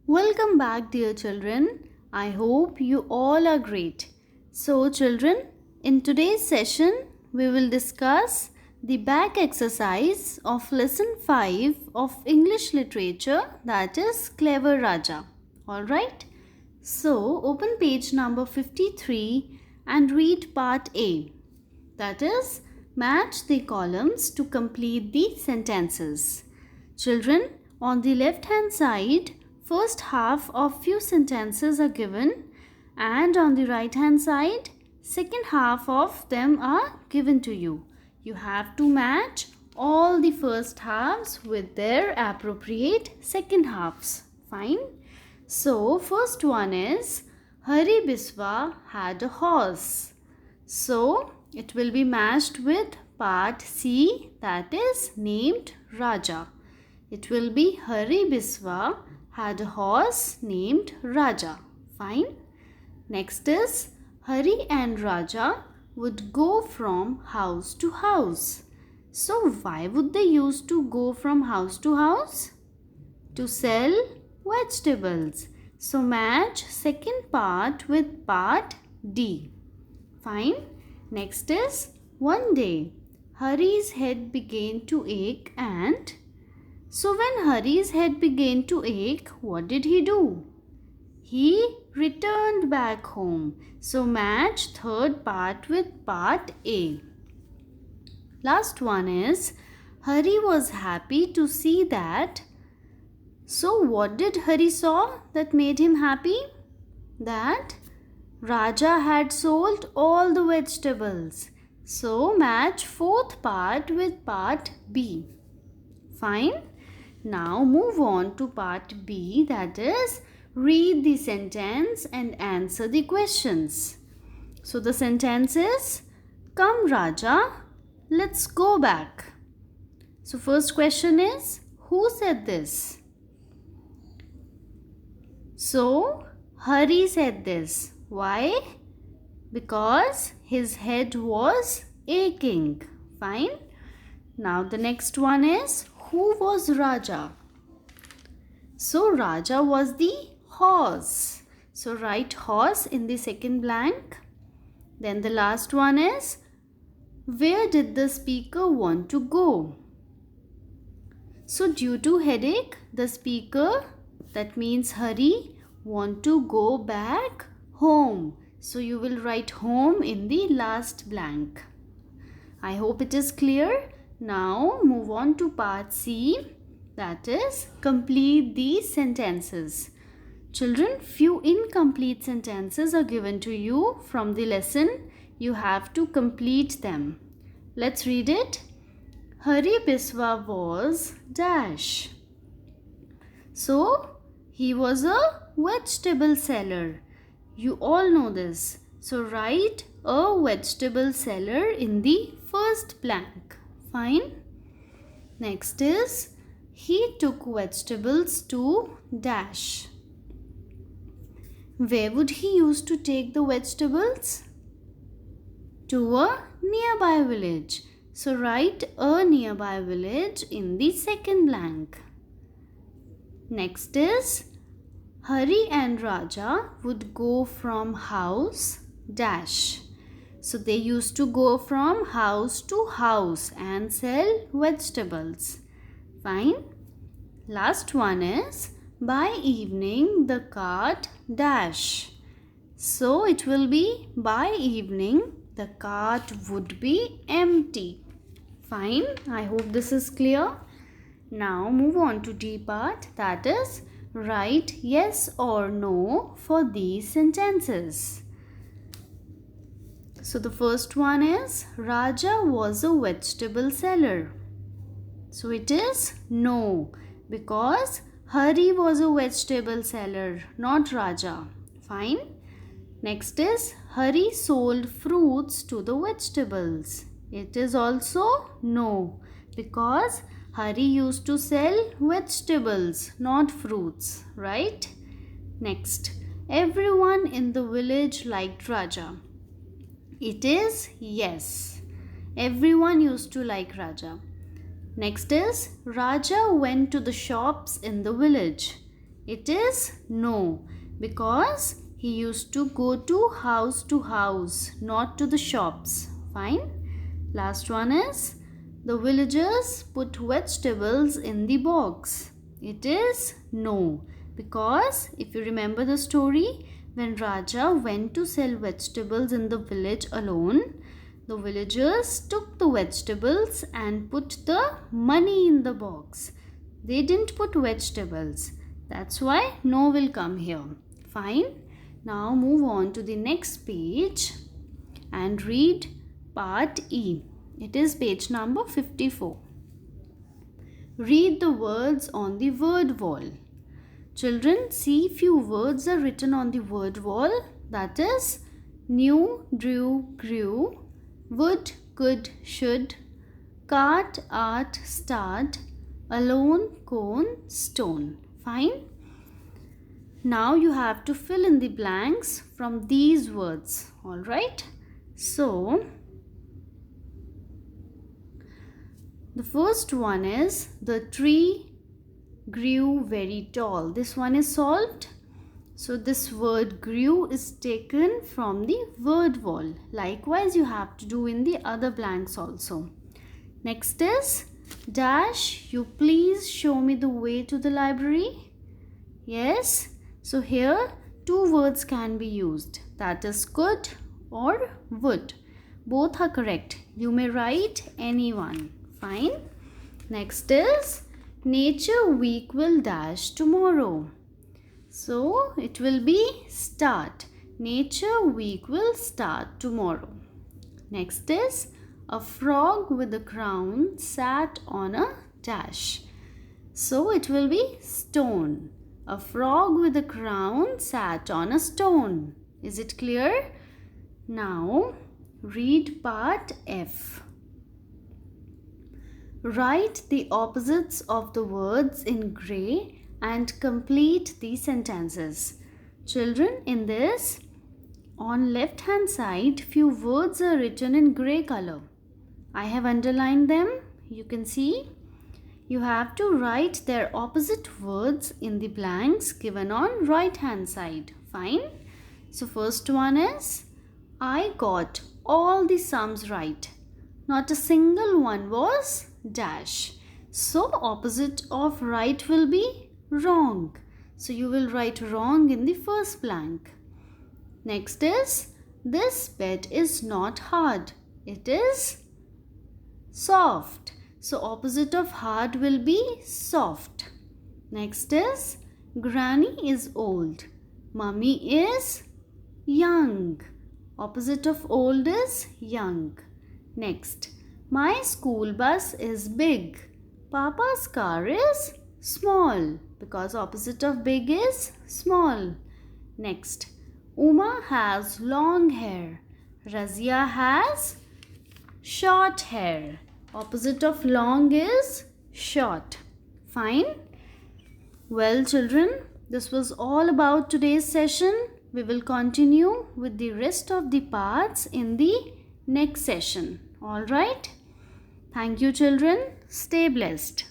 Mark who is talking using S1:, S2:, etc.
S1: Welcome back, dear children. I hope you all are great. So, children, in today's session, we will discuss the back exercise of lesson 5 of English literature, that is Clever Raja. Alright? So, open page number 53 and read part A. That is, match the columns to complete the sentences. Children, on the left hand side, first half of few sentences are given, and on the right hand side, second half of them are given to you. You have to match all the first halves with their appropriate second halves. Fine? So, first one is Hari Biswa had a horse. So, it will be matched with part C, that is named Raja. It will be Hari Biswa had a horse named Raja. Fine. Next is Hari and Raja would go from house to house. So why would they used to go from house to house? To sell vegetables. So match second part with part D. Fine. Next is one day Hari's head began to ache, and so when Hari's head began to ache, what did he do? He returned back home. So match third part with part A. Last one is Hari was happy to see that. So what did Hari saw that made him happy? That Raja had sold all the vegetables. So match fourth part with part B. Fine. Now move on to part B, that is read the sentence and answer the questions. So the sentence is, come Raja, let's go back. So first question is, who said this? So Hari said this. Why? Because his head was aching. Fine. Now the next one is, who was Raja? So Raja was the horse. So write horse in the second blank. Then the last one is, where did the speaker want to go? So due to headache, the speaker, that means Hari, want to go back home. So you will write home in the last blank. I hope it is clear. Now move on to part C, that is complete these sentences. Children, few incomplete sentences are given to you from the lesson. You have to complete them. Let's read it. Hari Biswa was dash. So he was a vegetable seller. You all know this. So write a vegetable seller in the first blank. Fine. Next is, he took vegetables to dash. Where would he used to take the vegetables? To a nearby village. So write a nearby village in the second blank. Next is, Hari and Raja would go from house dash. So they used to go from house to house and sell vegetables. Fine. Last one is, by evening the cart dash. So it will be by evening the cart would be empty. Fine. I hope this is clear. Now move on to D part, that is write yes or no for these sentences. So the first one is, Raja was a vegetable seller. So it is no, because Hari was a vegetable seller, not Raja. Fine. Next is, Hari sold fruits to the vegetables. It is also no, because Hari used to sell vegetables, not fruits, right? Next, everyone in the village liked Raja. It is yes. Everyone used to like Raja. Next is, Raja went to the shops in the village. It is no, because he used to go to house, not to the shops. Fine. Last one is the villagers put vegetables in the box. It is no, because if you remember the story, when Raja went to sell vegetables in the village alone, the villagers took the vegetables and put the money in the box. They didn't put vegetables. That's why no will come here. Fine. Now move on to the next page and read part E. It is page number 54. Read the words on the word wall. Children, see few words are written on the word wall. That is knew, drew, grew, would, could, should, cart, art, start, alone, cone, stone. Fine. Now you have to fill in the blanks from these words. Alright. So, the first one is the tree grew very tall. This one is solved. So this word grew is taken from the word wall. Likewise, you have to do in the other blanks also. Next is dash, you please show me the way to the library. Yes. So here two words can be used. That is could or would. Both are correct. You may write any one. Fine. Next is Nature Week will dash tomorrow. So it will be start. Nature Week will start tomorrow. Next is a frog with a crown sat on a dash. So it will be stone. A frog with a crown sat on a stone. Is it clear? Now read part F. Write the opposites of the words in grey and complete the sentences. Children, in this, on left hand side, few words are written in grey color. I have underlined them. You can see. You have to write their opposite words in the blanks given on right hand side. Fine. So first one is, I got all the sums right. Not a single one was dash. So opposite of right will be wrong. So you will write wrong in the first blank. Next is, this bed is not hard. It is soft. So opposite of hard will be soft. Next is, Granny is old. Mummy is young. Opposite of old is young. Next, my school bus is big. Papa's car is small, because opposite of big is small. Next, Uma has long hair. Razia has short hair. Opposite of long is short. Fine. Well, children, this was all about today's session. We will continue with the rest of the parts in the next session. All right. Thank you, children. Stay blessed.